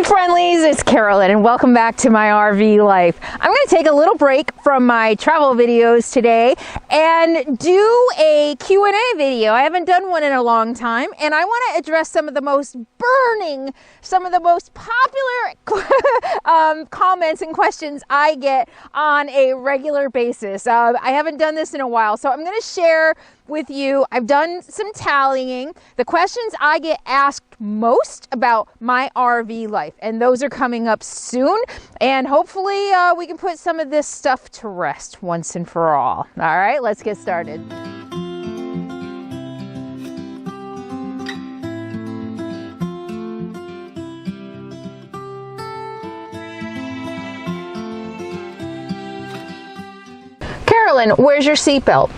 friendlies, it's Carolyn and welcome back to my RV life. I'm going to take a little break from my travel videos today and do a Q&A video. I haven't done one in a long time and I want to address some of the most burning, some of the most popular comments and questions I get on a regular basis. I haven't done this in a while, so I'm going to share with you. I've done some tallying, the questions I get asked most about my RV life, and those are coming up soon, and hopefully we can put some of this stuff to rest once and for all. All right, let's get started. Carolyn, where's your seatbelt?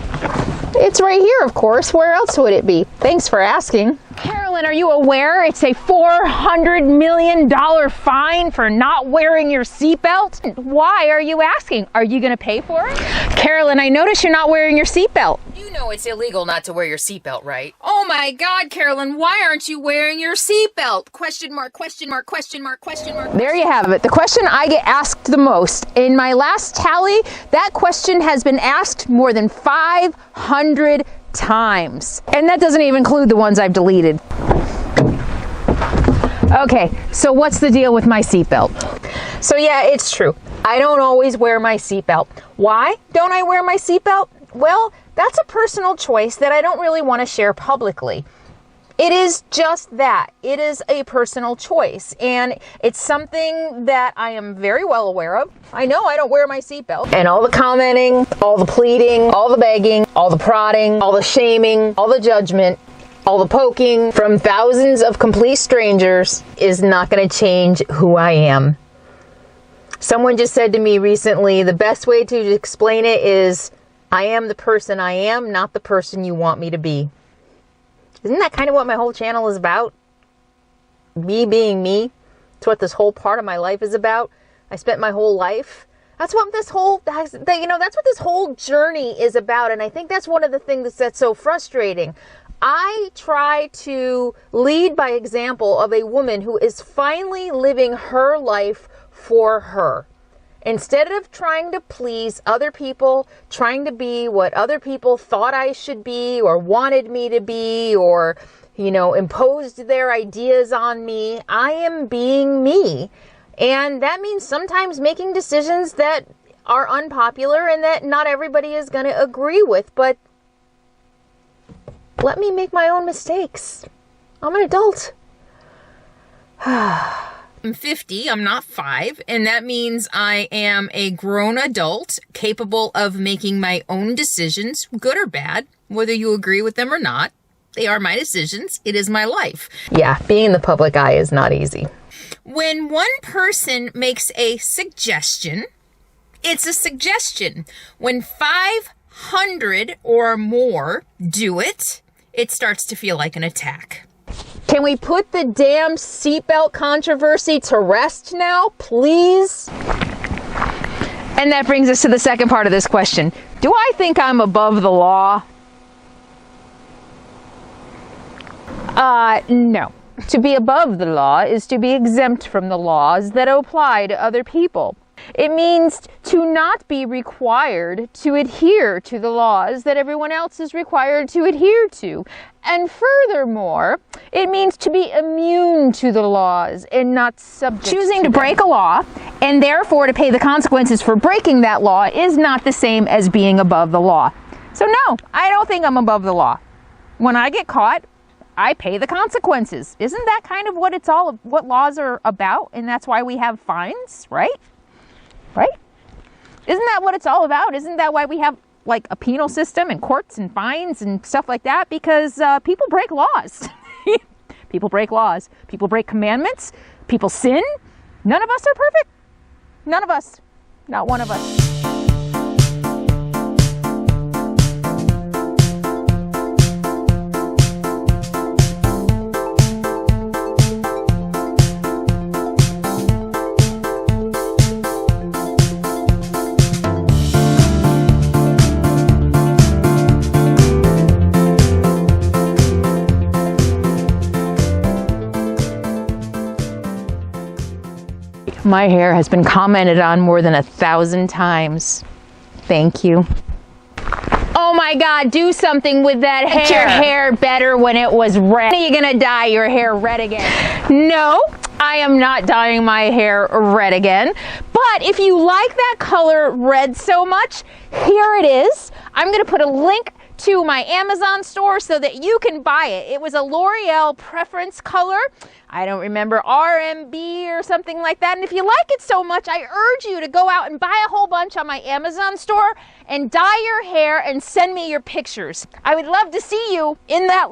It's right here, of course. Where else would it be? Thanks for asking. Carolyn, are you aware it's a $400 million fine for not wearing your seatbelt? Why are you asking? Are you going to pay for it? Carolyn, I notice you're not wearing your seatbelt. You know it's illegal not to wear your seatbelt, right? Oh my God, Carolyn, why aren't you wearing your seatbelt? Question mark, question mark, question mark, question mark. There you have it. The question I get asked the most. In my last tally, that question has been asked more than 500 times. And that doesn't even include the ones I've deleted. Okay, so what's the deal with my seatbelt? So yeah, it's true. I don't always wear my seatbelt. Why don't I wear my seatbelt? Well, that's a personal choice that I don't really want to share publicly. It is just that. It is a personal choice, and it's something that I am very well aware of. I know I don't wear my seatbelt. And all the commenting, all the pleading, all the begging, all the prodding, all the shaming, all the judgment, all the poking from thousands of complete strangers is not going to change who I am. Someone just said to me recently, the best way to explain it is, I am the person I am, not the person you want me to be. Isn't that kind of what my whole channel is about? Me being me. It's what this whole part of my life is about. I spent my whole life. That's what this whole, that's what this whole journey is about. And I think that's one of the things that's so frustrating. I try to lead by example of a woman who is finally living her life for her. Instead of trying to please other people, trying to be what other people thought I should be or wanted me to be, or, imposed their ideas on me, I am being me. And that means sometimes making decisions that are unpopular and that not everybody is going to agree with, but let me make my own mistakes. I'm an adult. I'm 50, I'm not 5, and that means I am a grown adult capable of making my own decisions, good or bad, whether you agree with them or not. They are my decisions. It is my life. Yeah, being in the public eye is not easy. When one person makes a suggestion, it's a suggestion. When 500 or more do it, it starts to feel like an attack. Can we put the damn seatbelt controversy to rest now, please? And that brings us to the second part of this question. Do I think I'm above the law? No. To be above the law is to be exempt from the laws that apply to other people. It means to not be required to adhere to the laws that everyone else is required to adhere to. And furthermore, it means to be immune to the laws and not subject to them. Choosing to break a law and therefore to pay the consequences for breaking that law is not the same as being above the law. So no, I don't think I'm above the law. When I get caught, I pay the consequences. Isn't that kind of what laws are about? And that's why we have fines, right? Right? Isn't that what it's all about? Isn't that why we have like a penal system and courts and fines and stuff like that? Because people break laws. People break laws. People break commandments. People sin. None of us are perfect. None of us. Not one of us. My hair has been commented on more than 1,000 times. Thank you. Oh my God, do something with that hair. Make your hair better when it was red. Are you gonna dye your hair red again? No, I am not dyeing my hair red again. But if you like that color red so much, here it is. I'm gonna put a link to my Amazon store so that you can buy it. It was a L'Oreal preference color. I don't remember, RMB or something like that. And if you like it so much, I urge you to go out and buy a whole bunch on my Amazon store and dye your hair and send me your pictures. I would love to see you in that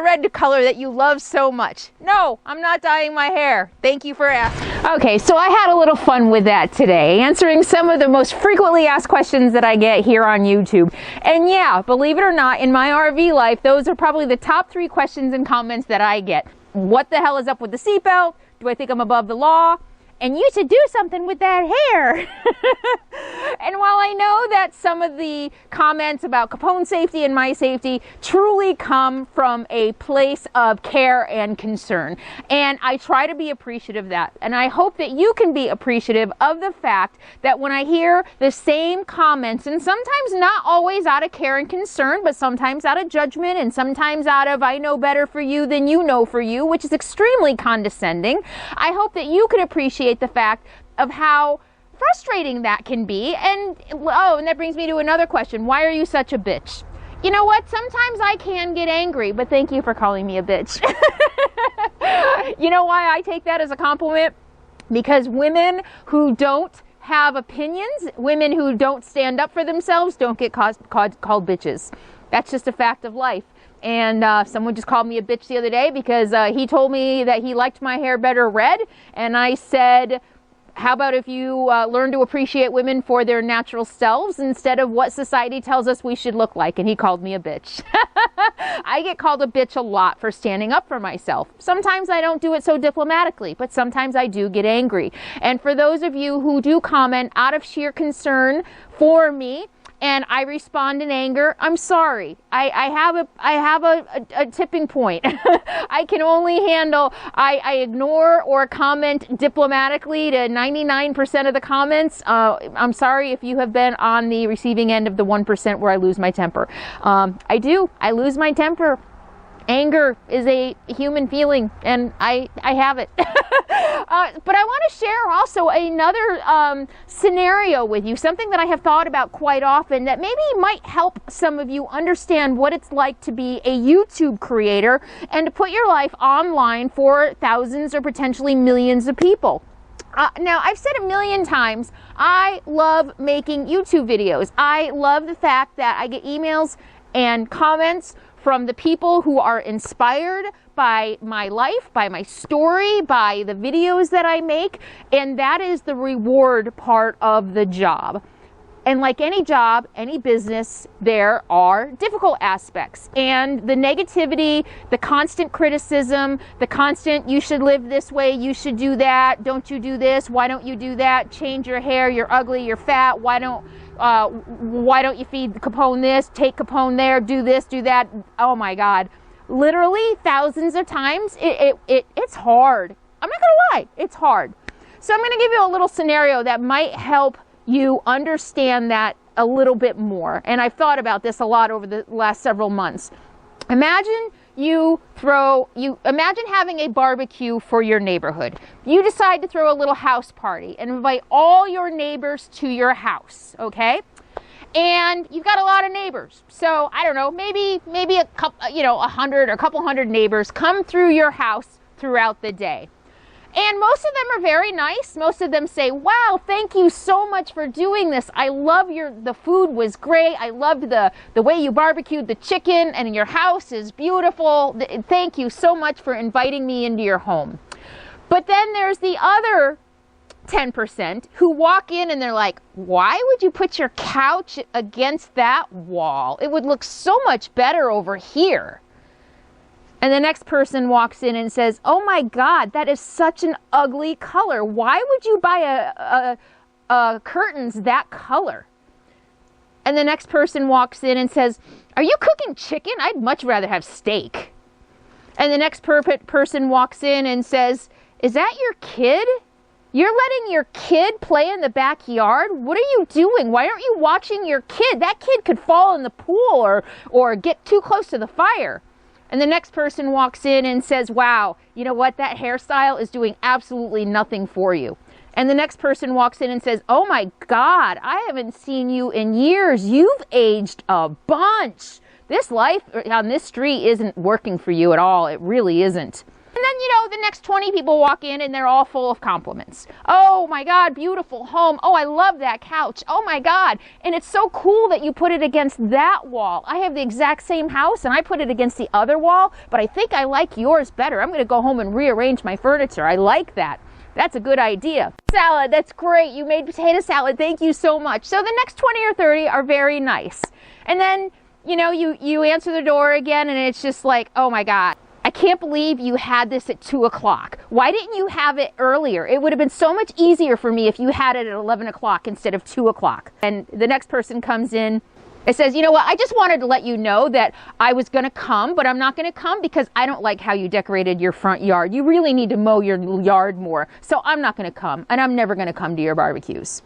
red color that you love so much. No, I'm not dyeing my hair. Thank you for asking. Okay, so I had a little fun with that today, answering some of the most frequently asked questions that I get here on YouTube. And yeah, believe it or not, in my RV life, those are probably the top 3 questions and comments that I get. What the hell is up with the seatbelt? Do I think I'm above the law? And you should do something with that hair. And while I know that some of the comments about Capone safety and my safety truly come from a place of care and concern, and I try to be appreciative of that, and I hope that you can be appreciative of the fact that when I hear the same comments, and sometimes not always out of care and concern, but sometimes out of judgment, and sometimes out of I know better for you than you know for you, which is extremely condescending, I hope that you can appreciate the fact of how frustrating that can be. And and that brings me to another question. Why are you such a bitch? You know what? Sometimes I can get angry, but thank you for calling me a bitch. You know why I take that as a compliment? Because women who don't have opinions, women who don't stand up for themselves, don't get called bitches. That's just a fact of life. And someone just called me a bitch the other day because he told me that he liked my hair better red. And I said, how about if you learn to appreciate women for their natural selves instead of what society tells us we should look like? And he called me a bitch. I get called a bitch a lot for standing up for myself. Sometimes I don't do it so diplomatically, but sometimes I do get angry. And for those of you who do comment out of sheer concern for me, and I respond in anger, I'm sorry. I have a tipping point. I can only handle, I ignore or comment diplomatically to 99% of the comments. I'm sorry if you have been on the receiving end of the 1% where I lose my temper. I lose my temper. Anger is a human feeling, and I have it. But I want to share also another scenario with you, something that I have thought about quite often that maybe might help some of you understand what it's like to be a YouTube creator and to put your life online for thousands or potentially millions of people. Now, I've said a million times, I love making YouTube videos. I love the fact that I get emails and comments from the people who are inspired by my life, by my story, by the videos that I make, and that is the reward part of the job. And like any job, any business, there are difficult aspects. And the negativity, the constant criticism, the constant, you should live this way, you should do that, don't you do this, why don't you do that, change your hair, you're ugly, you're fat, why don't you feed Capone this, take Capone there, do this, do that. Oh my God. Literally thousands of times. It's hard. I'm not gonna lie, it's hard. So I'm gonna give you a little scenario that might help you understand that a little bit more. And I've thought about this a lot over the last several months. Imagine imagine having a barbecue for your neighborhood. You decide to throw a little house party and invite all your neighbors to your house, okay? And you've got a lot of neighbors. So, I don't know, maybe a couple, 100 or a couple hundred neighbors come through your house throughout the day. And most of them are very nice. Most of them say, wow, thank you so much for doing this. I love the food was great. I loved the way you barbecued the chicken, and your house is beautiful. Thank you so much for inviting me into your home. But then there's the other 10% who walk in and they're like, why would you put your couch against that wall? It would look so much better over here. And the next person walks in and says, oh my God, that is such an ugly color. Why would you buy a curtains that color? And the next person walks in and says, are you cooking chicken? I'd much rather have steak. And the next person walks in and says, is that your kid? You're letting your kid play in the backyard? What are you doing? Why aren't you watching your kid? That kid could fall in the pool or get too close to the fire. And the next person walks in and says, wow, you know what? That hairstyle is doing absolutely nothing for you. And the next person walks in and says, oh my God, I haven't seen you in years. You've aged a bunch. This life on this street isn't working for you at all. It really isn't. And then, you know, the next 20 people walk in and they're all full of compliments. Oh my God, beautiful home. Oh, I love that couch. Oh my God. And it's so cool that you put it against that wall. I have the exact same house and I put it against the other wall, but I think I like yours better. I'm going to go home and rearrange my furniture. I like that. That's a good idea. Salad, that's great. You made potato salad. Thank you so much. So the next 20 or 30 are very nice. And then, you know, you answer the door again and it's just like, oh my God. I can't believe you had this at 2 o'clock. Why didn't you have it earlier? It would have been so much easier for me if you had it at 11 o'clock instead of 2 o'clock. And the next person comes in and says, you know what, I just wanted to let you know that I was going to come, but I'm not going to come because I don't like how you decorated your front yard. You really need to mow your yard more. So I'm not going to come, and I'm never going to come to your barbecues.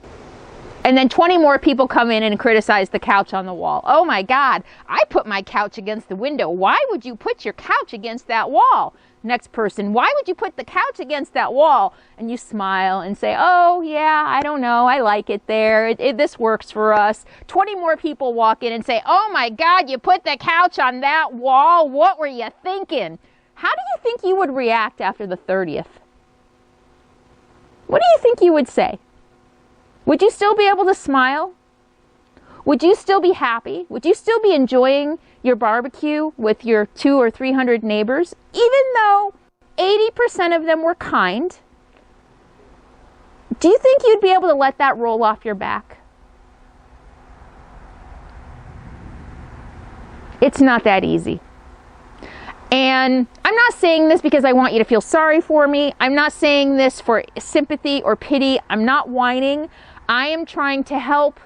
And then 20 more people come in and criticize the couch on the wall. Oh my God, I put my couch against the window. Why would you put your couch against that wall? Next person, why would you put the couch against that wall? And you smile and say, oh yeah, I don't know, I like it there. This works for us. 20 more people walk in and say, oh my God, you put the couch on that wall. What were you thinking? How do you think you would react after the 30th? What do you think you would say? Would you still be able to smile? Would you still be happy? Would you still be enjoying your barbecue with your 200 or 300 neighbors, even though 80% of them were kind? Do you think you'd be able to let that roll off your back? It's not that easy. And I'm not saying this because I want you to feel sorry for me. I'm not saying this for sympathy or pity. I'm not whining. I am trying to help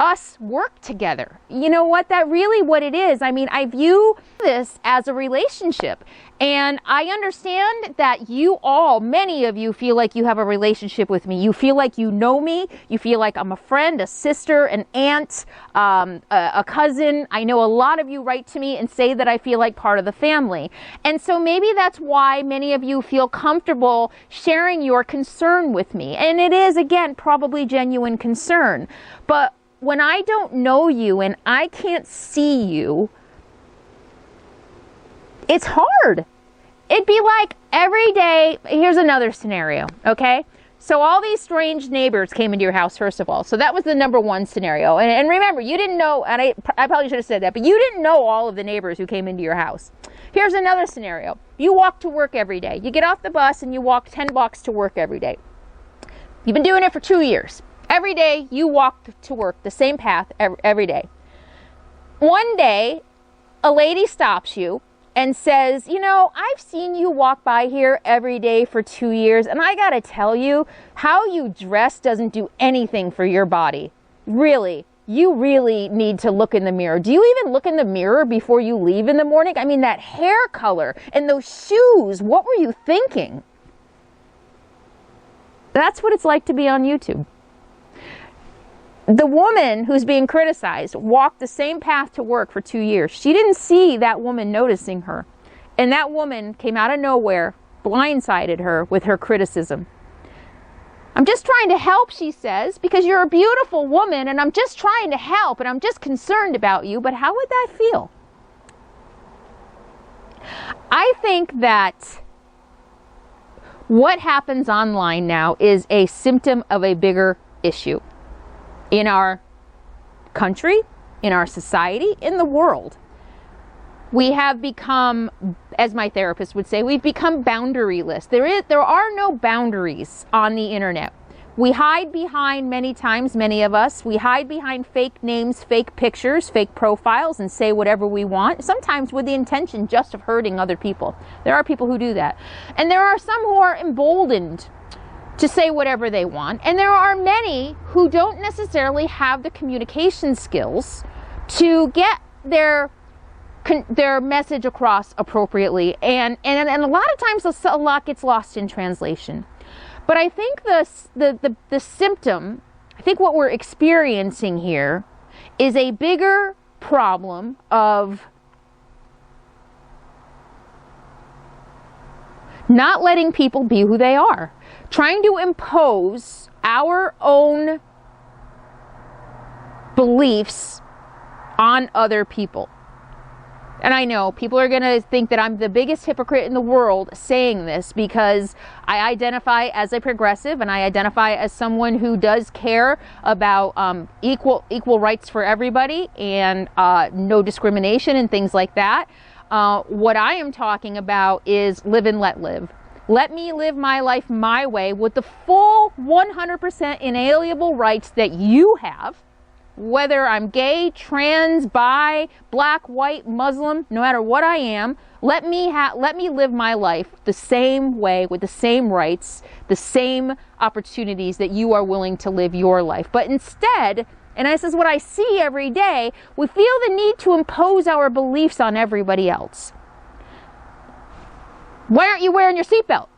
us work together. You know what? That really what it is. I mean, I view this as a relationship. And I understand that you all, many of you feel like you have a relationship with me. You feel like you know me. You feel like I'm a friend, a sister, an aunt, a cousin. I know a lot of you write to me and say that I feel like part of the family. And so maybe that's why many of you feel comfortable sharing your concern with me. And it is, again, probably genuine concern. But when I don't know you and I can't see you, it's hard. It'd be like every day. Here's another scenario, okay? So all these strange neighbors came into your house, first of all. So that was the number one scenario. And remember, you didn't know, and I probably should have said that, but you didn't know all of the neighbors who came into your house. Here's another scenario. You walk to work every day. You get off the bus and you walk 10 blocks to work every day. You've been doing it for 2 years. Every day you walk to work the same path every day. One day, a lady stops you and says, you know, I've seen you walk by here every day for 2 years, and I gotta tell you, how you dress doesn't do anything for your body. Really, you really need to look in the mirror. Do you even look in the mirror before you leave in the morning? I mean, that hair color and those shoes, what were you thinking? That's what it's like to be on YouTube. The woman who's being criticized walked the same path to work for 2 years. She didn't see that woman noticing her. And that woman came out of nowhere, blindsided her with her criticism. I'm just trying to help, she says, because you're a beautiful woman and I'm just trying to help and I'm just concerned about you. But how would that feel? I think that what happens online now is a symptom of a bigger issue. In our country, in our society, in the world. We have become, as my therapist would say, we've become boundaryless. There are no boundaries on the internet. We hide behind, many times, many of us, we hide behind fake names, fake pictures, fake profiles, and say whatever we want, sometimes with the intention just of hurting other people. There are people who do that. And there are some who are emboldened to say whatever they want. And there are many who don't necessarily have the communication skills to get their message across appropriately. And a lot of times a lot gets lost in translation. But I think the symptom, I think what we're experiencing here is a bigger problem of not letting people be who they are, trying to impose our own beliefs on other people. And I know people are going to think that I'm the biggest hypocrite in the world saying this, because I identify as a progressive and I identify as someone who does care about equal rights for everybody and no discrimination and things like that. What I am talking about is live and let live. Let me live my life my way with the full 100% inalienable rights that you have. Whether I'm gay, trans, bi, black, white, Muslim, no matter what I am, let me live my life the same way, with the same rights, the same opportunities that you are willing to live your life. But instead, and this is what I see every day, we feel the need to impose our beliefs on everybody else. Why aren't you wearing your seatbelt?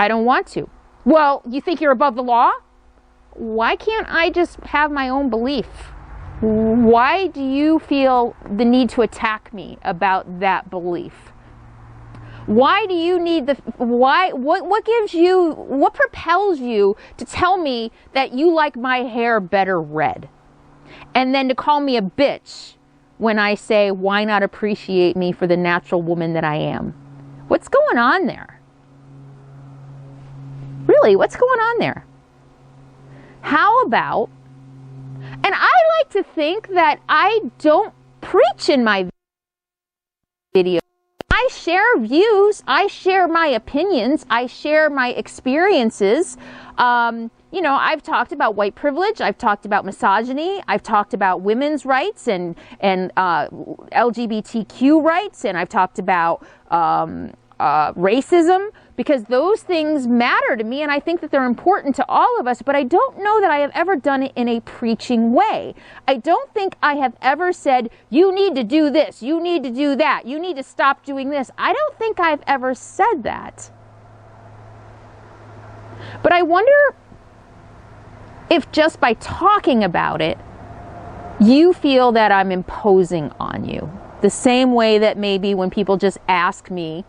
I don't want to. Well, you think you're above the law? Why can't I just have my own belief? Why do you feel the need to attack me about that belief? Why do you need what propels you to tell me that you like my hair better red? And then to call me a bitch when I say, why not appreciate me for the natural woman that I am? What's going on there? Really, what's going on there? How about, and I like to think that I don't preach in my video. I share views, I share my opinions, I share my experiences. You know, I've talked about white privilege, I've talked about misogyny, I've talked about women's rights and LGBTQ rights, and I've talked about racism, because those things matter to me and I think that they're important to all of us, but I don't know that I have ever done it in a preaching way. I don't think I have ever said, you need to do this, you need to do that, you need to stop doing this. I don't think I've ever said that. But I wonder if just by talking about it, you feel that I'm imposing on you. The same way that maybe when people just ask me,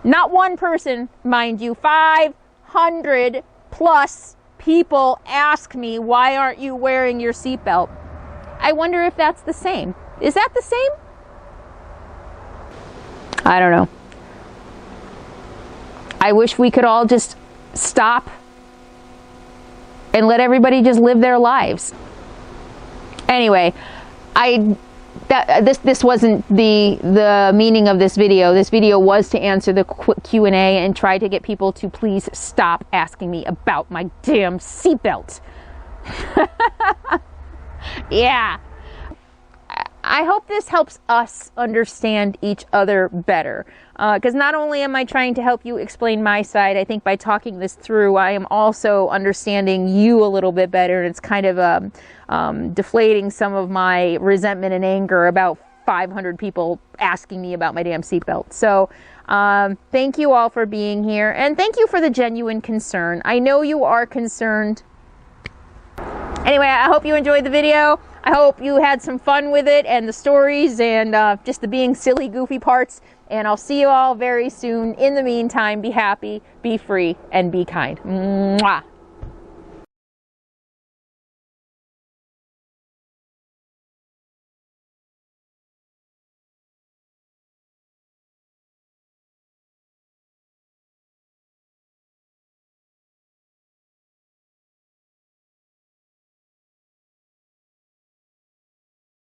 not one person, mind you, 500 plus people ask me, why aren't you wearing your seatbelt? I wonder if that's the same. Is that the same? I don't know. I wish we could all just stop and let everybody just live their lives. Anyway, this wasn't the meaning of this video. This video was to answer the Q&A and try to get people to please stop asking me about my damn seatbelt. Yeah. I hope this helps us understand each other better. Because not only am I trying to help you explain my side, I think by talking this through, I am also understanding you a little bit better. And it's kind of deflating some of my resentment and anger about 500 people asking me about my damn seatbelt. So thank you all for being here. And thank you for the genuine concern. I know you are concerned. Anyway, I hope you enjoyed the video. I hope you had some fun with it and the stories and just the being silly, goofy parts. And I'll see you all very soon. In the meantime, be happy, be free, and be kind. Mwah.